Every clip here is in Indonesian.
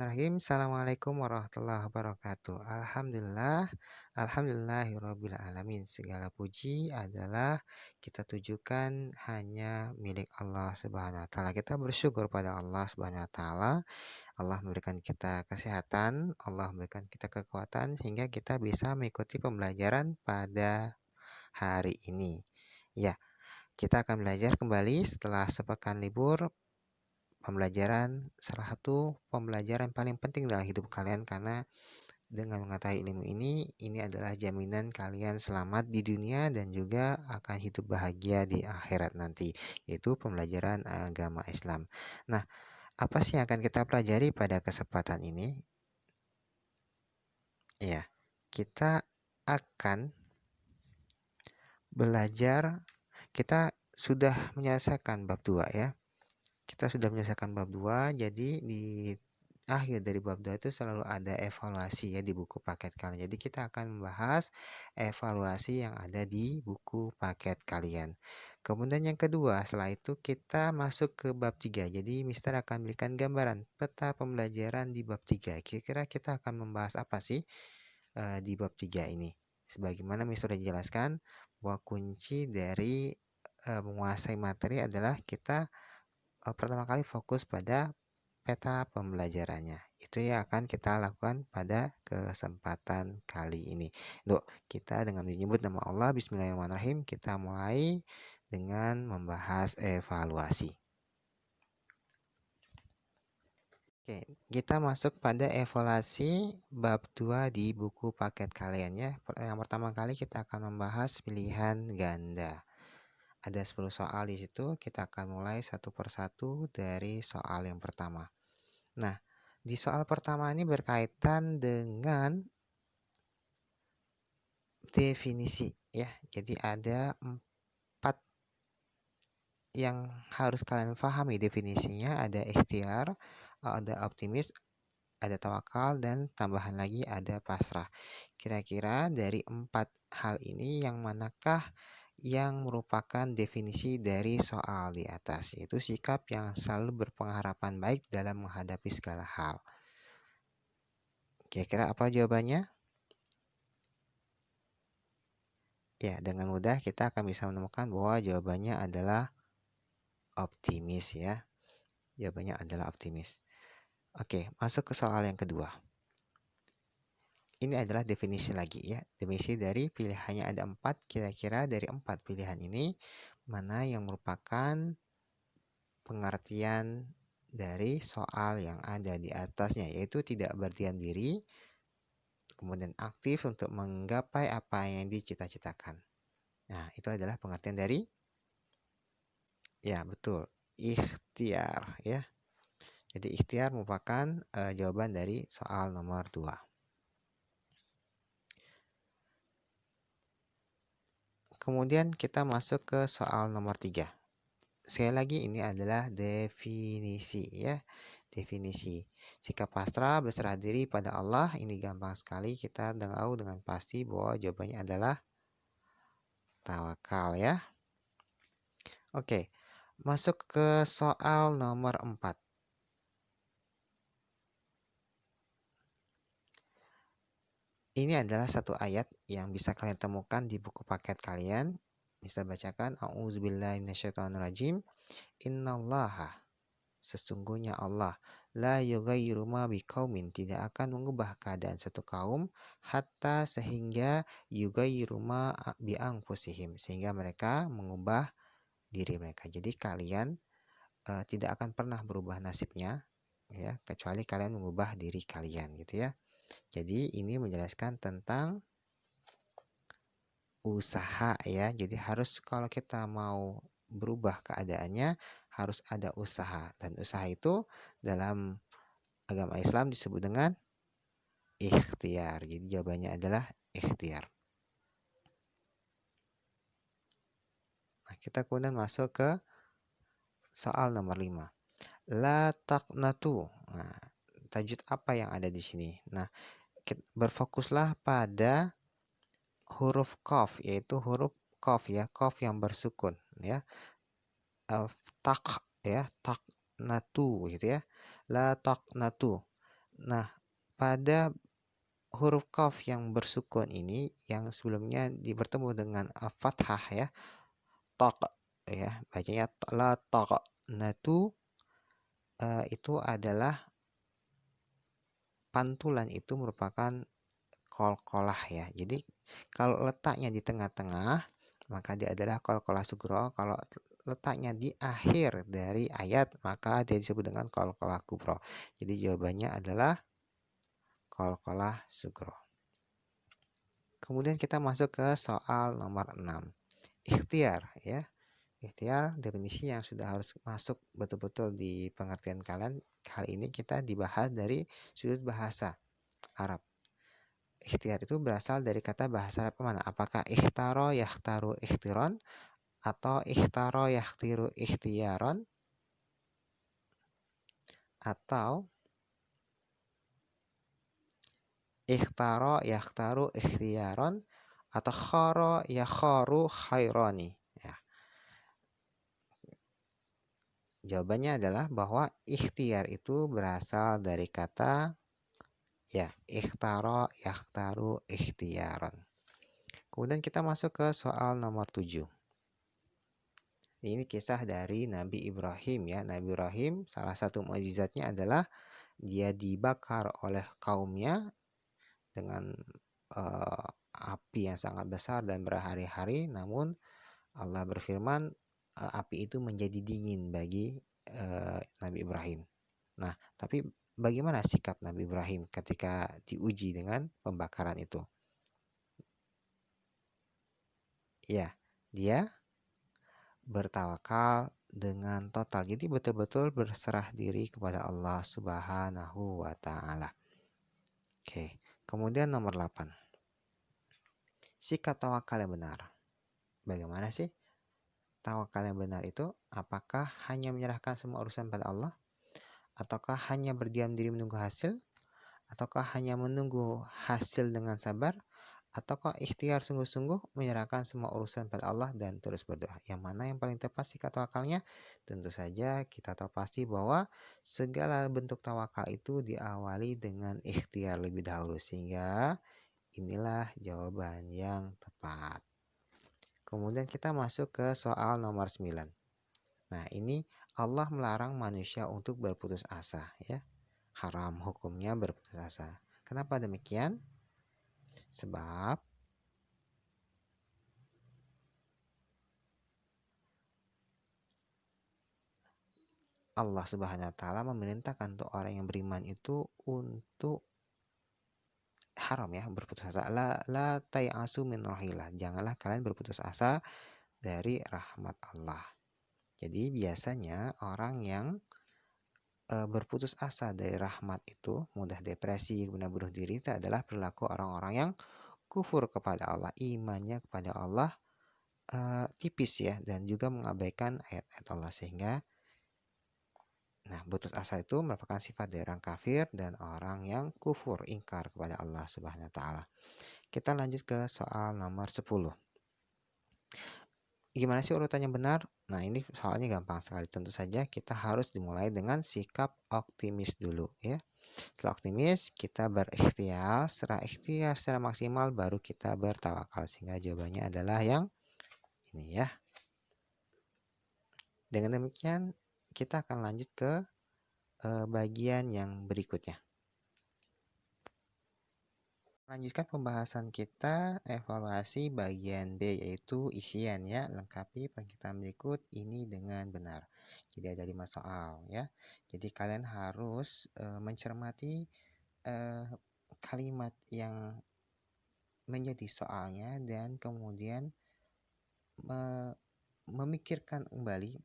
Bismillahirrahmanirrahim. Assalamualaikum warahmatullahi wabarakatuh. Alhamdulillahirabbil alamin. Segala puji adalah kita tujukan hanya milik Allah Subhanahu wa taala. Kita bersyukur pada Allah Subhanahu wa taala. Allah memberikan kita kesehatan, Allah memberikan kita kekuatan sehingga kita bisa mengikuti pembelajaran pada hari ini. Ya, kita akan belajar kembali setelah sepekan libur. Salah satu pembelajaran paling penting dalam hidup kalian, karena dengan mengetahui ilmu ini adalah jaminan kalian selamat di dunia dan juga akan hidup bahagia di akhirat nanti, yaitu pembelajaran agama Islam. Nah, apa sih yang akan kita pelajari pada kesempatan ini? Ya, kita akan kita sudah menyelesaikan bab 2 ya. Kita sudah menyelesaikan bab 2, jadi di akhir dari bab 2 itu selalu ada evaluasi ya di buku paket kalian. Jadi kita akan membahas evaluasi yang ada di buku paket kalian. Kemudian yang kedua, setelah itu kita masuk ke bab 3. Jadi Mister akan berikan gambaran peta pembelajaran di bab 3. Kira-kira kita akan membahas apa sih di bab 3 ini? Sebagaimana Mister sudah dijelaskan bahwa kunci dari menguasai materi adalah kita pertama kali fokus pada peta pembelajarannya. Itu yang akan kita lakukan pada kesempatan kali ini. Kita dengan menyebut nama Allah, Bismillahirrahmanirrahim, kita mulai dengan membahas evaluasi. Oke, kita masuk pada evaluasi bab 2 di buku paket kalian ya. Yang pertama kali kita akan membahas pilihan ganda. Ada 10 soal di situ, kita akan mulai satu persatu dari soal yang pertama. Nah, di soal pertama ini berkaitan dengan definisi ya. Jadi ada 4 yang harus kalian pahami definisinya. Ada ikhtiar, ada optimis, ada tawakal, dan tambahan lagi ada pasrah. Kira-kira dari 4 hal ini yang manakah yang merupakan definisi dari soal di atas, yaitu sikap yang selalu berpengharapan baik dalam menghadapi segala hal. Kira-kira apa jawabannya? Ya, dengan mudah kita akan bisa menemukan bahwa jawabannya adalah optimis ya. Jawabannya adalah optimis. Oke, masuk ke soal yang kedua. Ini adalah definisi lagi ya. Definisi dari pilihannya ada 4. Kira-kira dari 4 pilihan ini mana yang merupakan pengertian dari soal yang ada di atasnya, yaitu tidak berdiam diri, kemudian aktif untuk menggapai apa yang dicita-citakan. Nah, itu adalah pengertian dari betul, ikhtiar ya. Jadi ikhtiar merupakan jawaban dari soal nomor 2. Kemudian kita masuk ke soal nomor 3. Sekali lagi ini adalah definisi ya. Definisi. Sikap pasrah berserah diri pada Allah, ini gampang sekali kita tahu dengan pasti bahwa jawabannya adalah tawakal ya. Oke, masuk ke soal nomor 4. Ini adalah satu ayat yang bisa kalian temukan di buku paket kalian. Bisa bacakan, A'udzubillahi minasyaitonirrajim. Innallaha, sesungguhnya Allah, la yughayyiru ma biqaumin, tidak akan mengubah keadaan satu kaum, hatta sehingga yughayyiru ma bi anfusihim, sehingga mereka mengubah diri mereka. Jadi kalian tidak akan pernah berubah nasibnya ya, kecuali kalian mengubah diri kalian gitu ya. Jadi ini menjelaskan tentang usaha ya. Jadi harus, kalau kita mau berubah keadaannya harus ada usaha, dan usaha itu dalam agama Islam disebut dengan ikhtiar. Jadi jawabannya adalah ikhtiar. Nah, kita kemudian masuk ke soal nomor 5. La taqnatu. Nah, tajwid apa yang ada di sini? Nah, berfokuslah pada huruf qaf, yaitu huruf qaf ya, qaf yang bersukun ya. Tak ya, taqnatu gitu ya. La taqnatu. Nah, pada huruf qaf yang bersukun ini yang sebelumnya bertemu dengan fathah ya, taq ya, bacanya la taq. Nah, itu adalah pantulan itu merupakan qalqalah ya. Jadi kalau letaknya di tengah-tengah maka dia adalah qalqalah sugro. Kalau letaknya di akhir dari ayat maka dia disebut dengan qalqalah kubro. Jadi jawabannya adalah qalqalah sugro. Kemudian kita masuk ke soal nomor 6. Ikhtiar ya. Ikhtiar definisi yang sudah harus masuk betul-betul di pengertian kalian. Kali ini kita dibahas dari sudut bahasa Arab. Ikhtiar itu berasal dari kata bahasa Arab mana? Apakah ikhtaro yakhtaru ikhtiron atau ikhtaro yakhtiru ikhtiaron atau ikhtaro yakhtaru ikhtiaron atau kharo yakharu khaironi. Ya. Jawabannya adalah bahwa ikhtiar itu berasal dari kata ya ikhtaro yakhtaru ikhtiaron. Kemudian kita masuk ke soal nomor 7. Ini kisah dari Nabi Ibrahim ya. Nabi Ibrahim salah satu mukjizatnya adalah dia dibakar oleh kaumnya dengan api yang sangat besar dan berhari-hari, namun Allah berfirman api itu menjadi dingin bagi Nabi Ibrahim. Nah, tapi bagaimana sikap Nabi Ibrahim ketika diuji dengan pembakaran itu? Ya, dia bertawakal dengan total. Jadi betul-betul berserah diri kepada Allah Subhanahu wa taala. Oke. Kemudian nomor 8. Sikap tawakal yang benar. Bagaimana sih tawakal yang benar itu? Apakah hanya menyerahkan semua urusan pada Allah? Ataukah hanya berdiam diri menunggu hasil? Ataukah hanya menunggu hasil dengan sabar? Ataukah ikhtiar sungguh-sungguh menyerahkan semua urusan pada Allah dan terus berdoa? Yang mana yang paling tepat sikap tawakalnya? Tentu saja kita tahu pasti bahwa segala bentuk tawakal itu diawali dengan ikhtiar lebih dahulu. Sehingga inilah jawaban yang tepat. Kemudian kita masuk ke soal nomor 9. Nah, ini Allah melarang manusia untuk berputus asa ya. Haram hukumnya berputus asa. Kenapa demikian? Sebab Allah Subhanahu wa taala memerintahkan untuk orang yang beriman itu untuk haram ya berputus asa. La tay'asu min rahillah. Janganlah kalian berputus asa dari rahmat Allah. Jadi biasanya orang yang berputus asa dari rahmat itu mudah depresi, mudah bunuh diri itu adalah perilaku orang-orang yang kufur kepada Allah, imannya kepada Allah tipis ya, dan juga mengabaikan ayat-ayat Allah. Sehingga nah, putus asa itu merupakan sifat dari orang kafir dan orang yang kufur, ingkar kepada Allah Subhanahu wa taala. Kita lanjut ke soal nomor 10. Gimana sih urutannya benar? Nah, ini soalnya gampang sekali. Tentu saja kita harus dimulai dengan sikap optimis dulu ya. Setelah optimis, kita berikhtiar. Setelah ikhtiar secara maksimal baru kita bertawakal. Sehingga jawabannya adalah yang ini ya. Dengan demikian, kita akan lanjut ke bagian yang berikutnya. Lanjutkan pembahasan kita evaluasi bagian B yaitu isian ya. Lengkapi perkataan berikut ini dengan benar. Jadi ada 5 soal ya. Jadi kalian harus mencermati kalimat yang menjadi soalnya dan kemudian memikirkan kembali,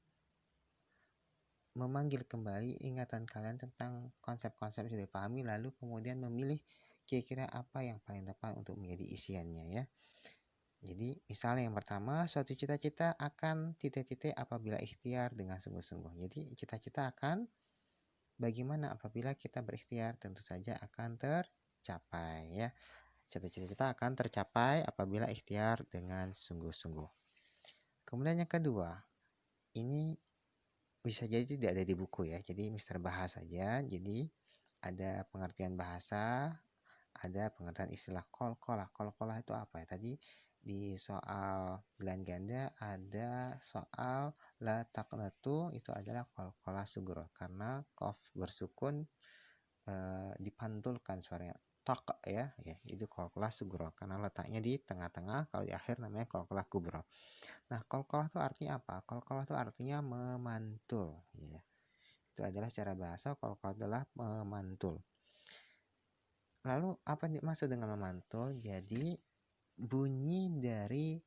memanggil kembali ingatan kalian tentang konsep-konsep yang sudah dipahami, lalu kemudian memilih kira-kira apa yang paling tepat untuk menjadi isiannya ya. Jadi misalnya yang pertama, suatu cita-cita akan titik-titik apabila ikhtiar dengan sungguh-sungguh. Jadi cita-cita akan bagaimana apabila kita berikhtiar, tentu saja akan tercapai ya. Cita-cita kita akan tercapai apabila ikhtiar dengan sungguh-sungguh. Kemudian yang kedua, ini bisa jadi tidak ada di buku ya. Jadi Mister bahas saja. Jadi ada pengertian bahasa, ada pengertian istilah qalqalah. Qalqalah itu apa ya? Tadi di soal pilihan ganda ada soal la taqnatu, itu adalah qalqalah sugro karena qaf bersukun dipantulkan suaranya tak ya, itu qalqalah sugro karena letaknya di tengah-tengah, kalau di akhir namanya qalqalah kubro. Nah, qalqalah itu artinya apa? Qalqalah itu artinya memantul ya. Itu adalah cara bahasa, qalqalah adalah memantul. Lalu apa dimaksud dengan memantul? Jadi bunyi dari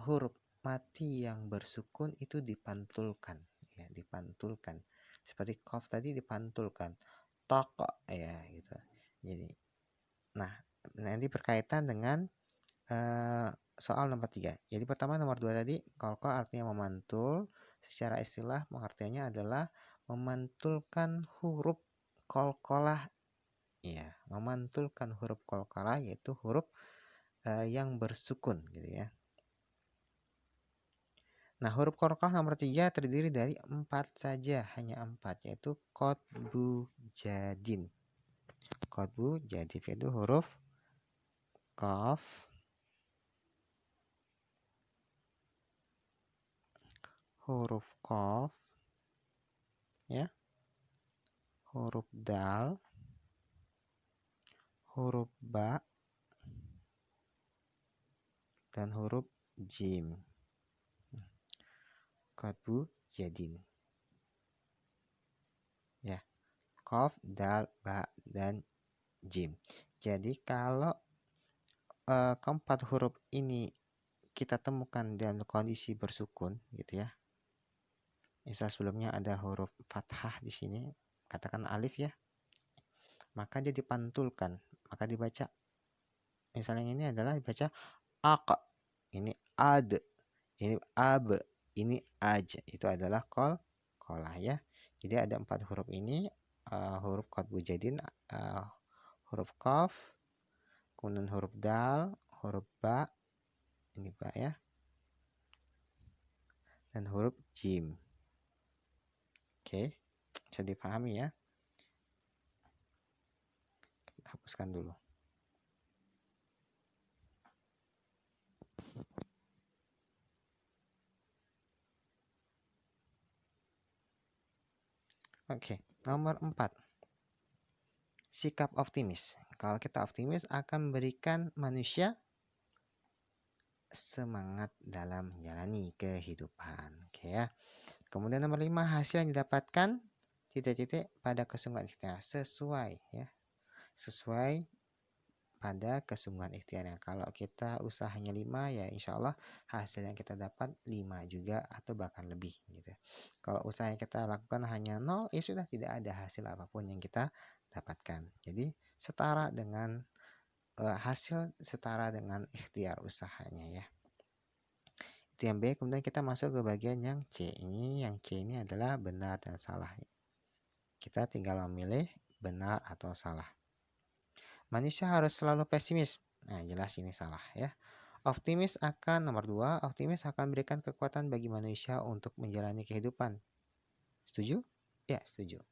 huruf mati yang bersukun itu dipantulkan ya, dipantulkan. Seperti qaf tadi dipantulkan. Tok ya gitu. Jadi nah, nanti berkaitan dengan soal nomor 3. Jadi pertama nomor 2 tadi qalqalah artinya memantul. Secara istilah pengertiannya adalah memantulkan huruf qalqalah. Ya, memantulkan huruf qalqalah yaitu huruf yang bersukun gitu ya. Nah, huruf qalqalah nomor 3 terdiri dari 4 saja, hanya 4, yaitu qatbu jadin. Qatbu jadin itu huruf qaf, huruf qaf ya, huruf dal, huruf ba, dan huruf jim. Qatbu jadin ya, qaf, dal, ba, dan jim. Jadi kalau keempat huruf ini kita temukan dalam kondisi bersukun gitu ya. Misal sebelumnya ada huruf fathah di sini, katakan alif ya. Maka dia dipantulkan, maka dibaca. Misalnya yang ini adalah dibaca aq, ini ad, ini ab, ini aj. Itu adalah qalqalah ya. Jadi ada 4 huruf ini, huruf qatbu jadin, huruf qaf, kemudian huruf dal, huruf ba, ini ba ya, dan huruf jim. Oke, bisa dipahami ya. Kita hapuskan dulu. Oke, nomor 4. Sikap optimis. Kalau kita optimis akan memberikan manusia semangat dalam menjalani kehidupan. Oke ya. Kemudian nomor 5, hasil yang didapatkan titik-titik pada kesungguhan ikhtiar sesuai ya. Sesuai pada kesungguhan ikhtiarnya. Kalau kita usahanya 5 ya insya Allah hasil yang kita dapat 5 juga atau bahkan lebih gitu. Kalau usaha yang kita lakukan hanya 0 ya sudah tidak ada hasil apapun yang kita dapatkan. Jadi setara dengan hasil setara dengan ikhtiar usahanya ya. Itu yang B. Kemudian kita masuk ke bagian yang C. Yang C ini adalah benar dan salah. Kita tinggal memilih benar atau salah. Manusia harus selalu pesimis. Nah, jelas ini salah ya. Optimis akan nomor 2, optimis akan memberikan kekuatan bagi manusia untuk menjalani kehidupan. Setuju? Ya, setuju.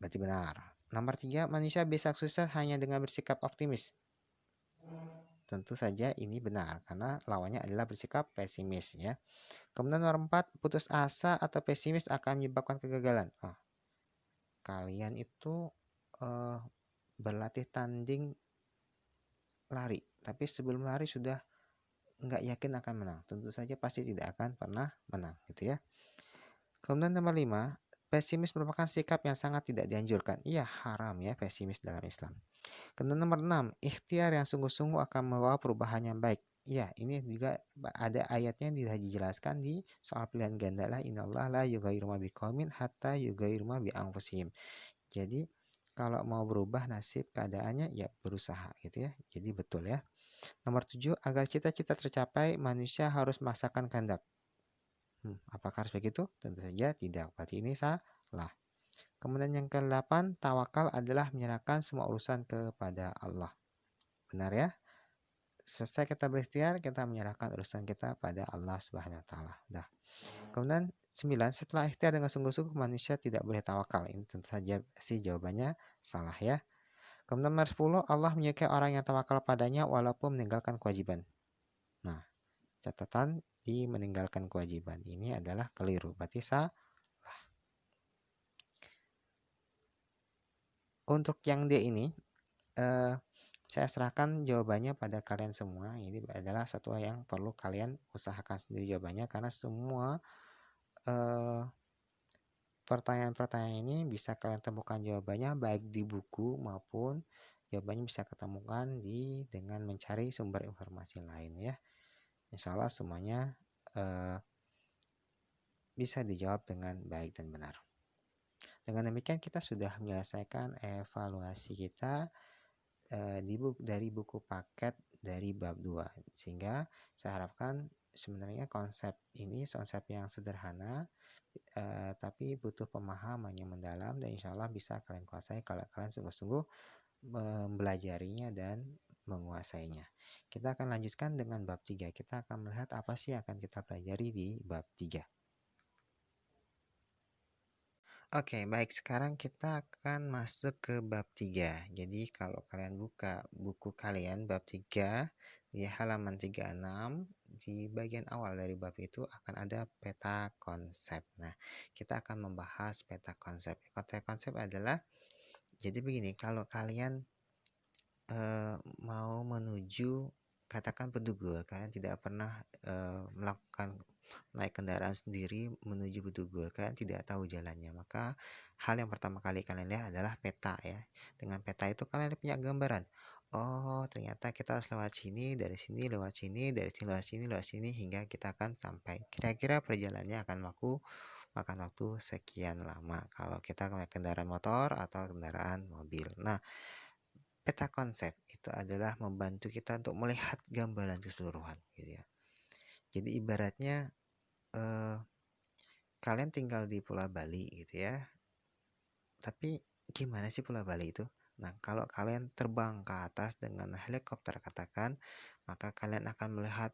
Berarti benar. Nomor 3, manusia bisa sukses hanya dengan bersikap optimis. Tentu saja ini benar karena lawannya adalah bersikap pesimis ya. Kemudian nomor 4, putus asa atau pesimis akan menyebabkan kegagalan. Kalian itu berlatih tanding lari, tapi sebelum lari sudah nggak yakin akan menang. Tentu saja pasti tidak akan pernah menang gitu ya. Kemudian nomor 5, pesimis merupakan sikap yang sangat tidak dianjurkan. Iya, haram ya pesimis dalam Islam. Kemudian nomor 6, ikhtiar yang sungguh-sungguh akan membawa perubahan yang baik. Ya, ini juga ada ayatnya yang dijelaskan di soal pilihan ganda lah, innallaha la yughayyiru ma biqaumin hatta yughayyiru ma bi anfusihim. Jadi kalau mau berubah nasib keadaannya ya berusaha gitu ya. Jadi betul ya. Nomor 7, agar cita-cita tercapai manusia harus memaksakan kehendak. Apakah harus begitu? Tentu saja tidak. Berarti ini salah. Kemudian yang ke-8, tawakal adalah menyerahkan semua urusan kepada Allah. Benar ya? Selesai kita berikhtiar, kita menyerahkan urusan kita pada Allah Subhanahu wa taala. Dah. Kemudian 9, setelah ikhtiar dengan sungguh-sungguh manusia tidak boleh tawakal. Ini tentu saja sih jawabannya salah ya. Kemudian nomor 10, Allah menyukai orang yang tawakal padanya walaupun meninggalkan kewajiban. Nah, catatan di meninggalkan kewajiban ini adalah keliru. Berarti salah. Untuk yang D ini, saya serahkan jawabannya pada kalian semua. Ini adalah satu yang perlu kalian usahakan sendiri jawabannya, karena semua pertanyaan-pertanyaan ini bisa kalian temukan jawabannya baik di buku maupun jawabannya bisa ketemukan dengan mencari sumber informasi lain ya. Insya Allah semuanya bisa dijawab dengan baik dan benar. Dengan demikian kita sudah menyelesaikan evaluasi kita dari buku paket dari bab 2. Sehingga saya harapkan sebenarnya konsep ini konsep yang sederhana, tapi butuh pemahaman yang mendalam, dan insya Allah bisa kalian kuasai kalau kalian sungguh-sungguh mempelajarinya dan menguasainya. Kita akan lanjutkan dengan bab 3. Kita akan melihat apa sih yang akan kita pelajari di bab 3. Oke, baik. Sekarang kita akan masuk ke bab 3. Jadi kalau kalian buka buku kalian bab 3 di halaman 36, di bagian awal dari bab itu akan ada peta konsep. Nah, kita akan membahas peta konsep. Peta konsep adalah, jadi begini, kalau kalian mau menuju, katakan Bedugul, kalian tidak pernah melakukan naik kendaraan sendiri menuju Bedugul, kalian tidak tahu jalannya, maka hal yang pertama kali kalian lihat adalah peta ya. Dengan peta itu kalian punya gambaran. Oh, ternyata kita harus lewat sini, dari sini lewat sini, dari sini lewat sini, lewat sini, hingga kita akan sampai. Kira-kira perjalanannya akan makan waktu sekian lama kalau kita pakai kendaraan motor atau kendaraan mobil. Nah, peta konsep itu adalah membantu kita untuk melihat gambaran keseluruhan gitu ya. Jadi ibaratnya kalian tinggal di Pulau Bali gitu ya. Tapi gimana sih Pulau Bali itu? Nah, kalau kalian terbang ke atas dengan helikopter katakan, maka kalian akan melihat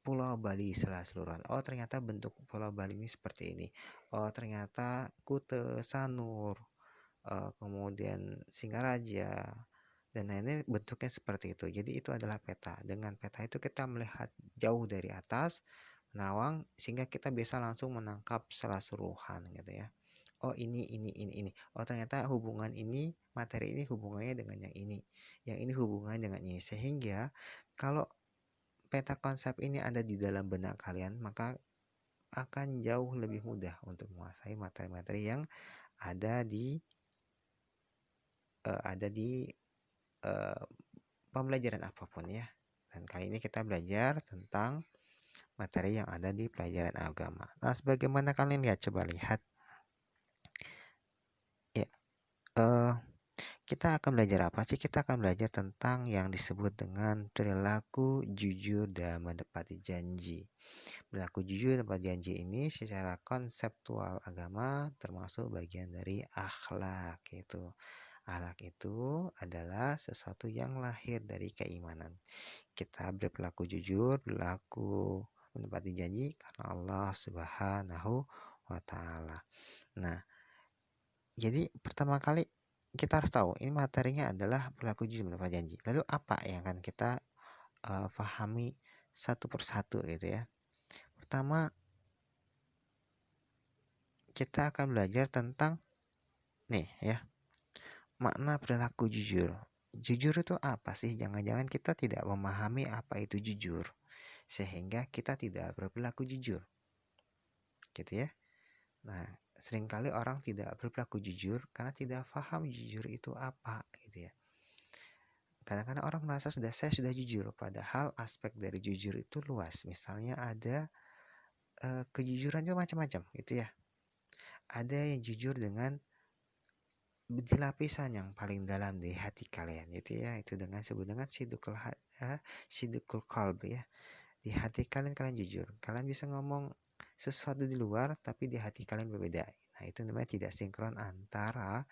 Pulau Bali secara keseluruhan. Oh, ternyata bentuk Pulau Bali ini seperti ini. Oh, ternyata Kute, Sanur, kemudian Singaraja, dan lainnya bentuknya seperti itu. Jadi itu adalah peta. Dengan peta itu kita melihat jauh dari atas, menerawang, sehingga kita bisa langsung menangkap secara keseluruhan gitu ya. Oh, ini. Oh, ternyata hubungan ini, materi ini hubungannya dengan yang ini. Yang ini hubungannya dengan ini. Sehingga kalau peta konsep ini ada di dalam benak kalian, maka akan jauh lebih mudah untuk menguasai materi-materi yang ada di pembelajaran apapun ya. Dan kali ini kita belajar tentang materi yang ada di pelajaran agama. Nah, sebagaimana kalian lihat, coba lihat. Ya, kita akan belajar apa sih? Kita akan belajar tentang yang disebut dengan perilaku jujur dan menepati janji. Perilaku jujur dan menepati janji ini secara konseptual agama termasuk bagian dari akhlak itu. Akhlak itu adalah sesuatu yang lahir dari keimanan. Kita berperilaku jujur, berlaku menepati janji karena Allah Subhanahu wa Ta'ala. Nah, jadi pertama kali kita harus tahu ini materinya adalah berlaku jujur menepati janji. Lalu apa yang akan kita pahami satu persatu gitu ya. Pertama, kita akan belajar tentang nih ya, makna perilaku jujur. Jujur itu apa sih? Jangan-jangan kita tidak memahami apa itu jujur, sehingga kita tidak berperilaku jujur. Gitu ya. Nah, seringkali orang tidak berperilaku jujur karena tidak paham jujur itu apa gitu ya. Kadang-kadang orang merasa saya sudah jujur, padahal aspek dari jujur itu luas. Misalnya ada kejujuran itu macam-macam gitu ya. Ada yang jujur dengan di lapisan yang paling dalam di hati kalian gitu ya, itu disebut dengan sidukul qalb ya. Di hati kalian jujur, kalian bisa ngomong sesuatu di luar tapi di hati kalian berbeda. Nah, itu namanya tidak sinkron antara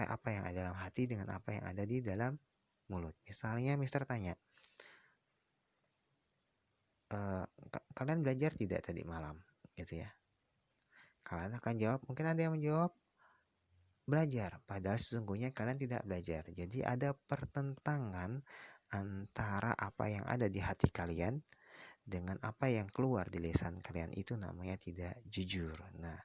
apa yang ada dalam hati dengan apa yang ada di dalam mulut. Misalnya Mister tanya, kalian belajar tidak tadi malam? gitu ya. Kalian akan jawab, mungkin ada yang menjawab belajar, padahal sesungguhnya kalian tidak belajar. Jadi ada pertentangan antara apa yang ada di hati kalian dengan apa yang keluar di lisan kalian, itu namanya tidak jujur. Nah,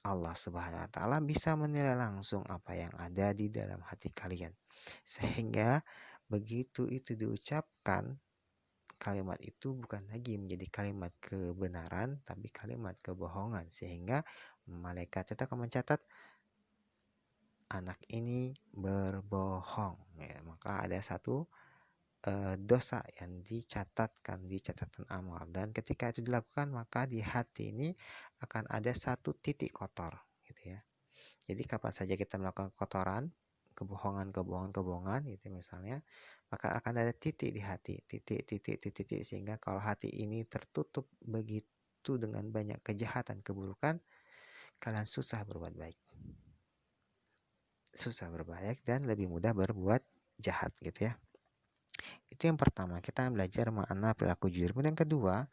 Allah Subhanahu wa taala bisa menilai langsung apa yang ada di dalam hati kalian. Sehingga begitu itu diucapkan, kalimat itu bukan lagi menjadi kalimat kebenaran tapi kalimat kebohongan, sehingga malaikat itu akan mencatat anak ini berbohong ya. Maka ada satu dosa yang dicatatkan di catatan amal, dan ketika itu dilakukan maka di hati ini akan ada satu titik kotor gitu ya. Jadi kapan saja kita melakukan kotoran, kebohongan gitu misalnya, maka akan ada titik di hati, titik, sehingga kalau hati ini tertutup begitu dengan banyak kejahatan, keburukan, kalian susah berbuat baik. Susah berbuat dan lebih mudah berbuat jahat gitu ya. Itu yang pertama, kita belajar makna perilaku jujur. Kemudian yang kedua,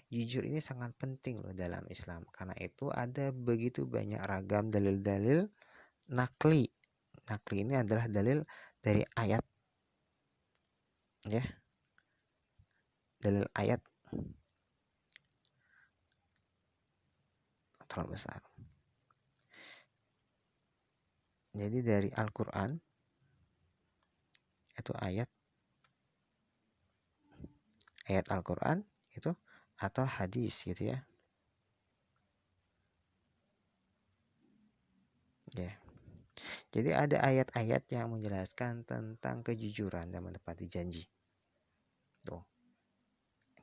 jujur ini sangat penting loh dalam Islam. Karena itu ada begitu banyak ragam dalil-dalil nakli. Nakli ini adalah dalil dari ayat ya. Dalil ayat terlalu besar. Jadi dari Al-Qur'an itu ayat Al-Qur'an itu atau hadis gitu ya. Ya. Jadi ada ayat-ayat yang menjelaskan tentang kejujuran dan menepati janji. Tuh.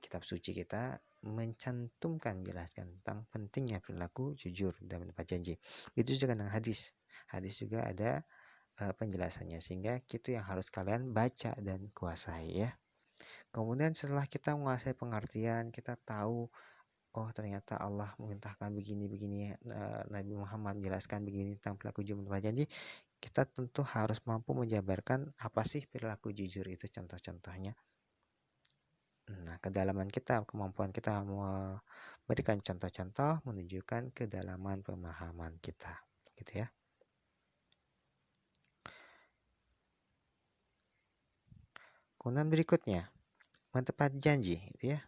Kitab suci kita mencantumkan, jelaskan tentang pentingnya perilaku jujur dan menepati janji. Itu juga dengan hadis. Hadis juga ada penjelasannya, sehingga itu yang harus kalian baca dan kuasai ya. Kemudian setelah kita menguasai pengertian, kita tahu oh ternyata Allah memerintahkan begini-begini, Nabi Muhammad menjelaskan begini tentang perilaku jujur dan menepati janji, kita tentu harus mampu menjabarkan apa sih perilaku jujur itu, contoh-contohnya. Nah, kedalaman kita, kemampuan kita memberikan contoh-contoh menunjukkan kedalaman pemahaman kita, gitu ya. Kemudian berikutnya, menepati janji, gitu ya.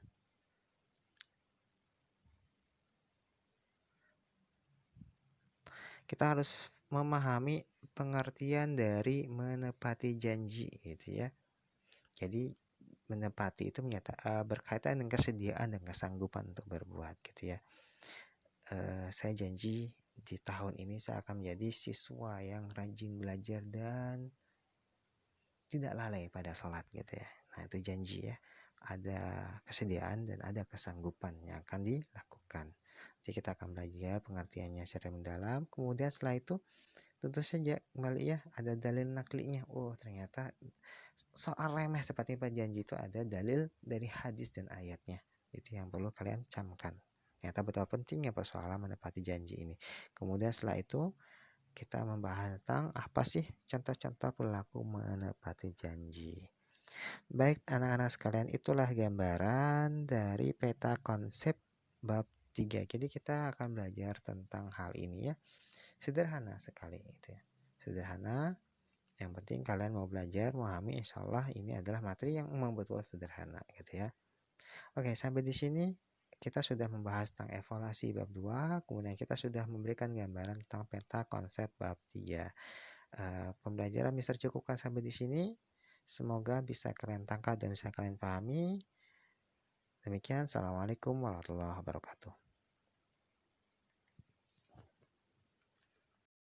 Kita harus memahami pengertian dari menepati janji, gitu ya. Jadi menepati itu berkaitan dengan kesediaan dan kesanggupan untuk berbuat, gitu ya. Saya janji di tahun ini saya akan menjadi siswa yang rajin belajar dan tidak lalai pada sholat gitu ya. Nah itu janji ya. Ada kesediaan dan ada kesanggupan yang akan dilakukan. Jadi kita akan belajar pengertiannya secara mendalam. Kemudian setelah itu tentu saja kembali ya ada dalil naklinya. Oh ternyata soal remeh seperti janji itu ada dalil dari hadis dan ayatnya. Itu yang perlu kalian camkan. Ternyata betapa pentingnya persoalan menepati janji ini. Kemudian setelah itu kita membahas tentang apa sih contoh-contoh perilaku menepati janji. Baik anak-anak sekalian, itulah gambaran dari peta konsep bab 3. Jadi kita akan belajar tentang hal ini ya. Sederhana sekali itu ya. Sederhana. Yang penting kalian mau belajar, memahami, insya Allah ini adalah materi yang membuat sederhana gitu ya. Oke, sampai di sini kita sudah membahas tentang evaluasi bab 2, kemudian kita sudah memberikan gambaran tentang peta konsep bab 3. Pembelajaran Mister cukupkan sampai di sini. Semoga bisa kalian tangkap dan bisa kalian pahami. Demikian, Assalamualaikum warahmatullahi wabarakatuh.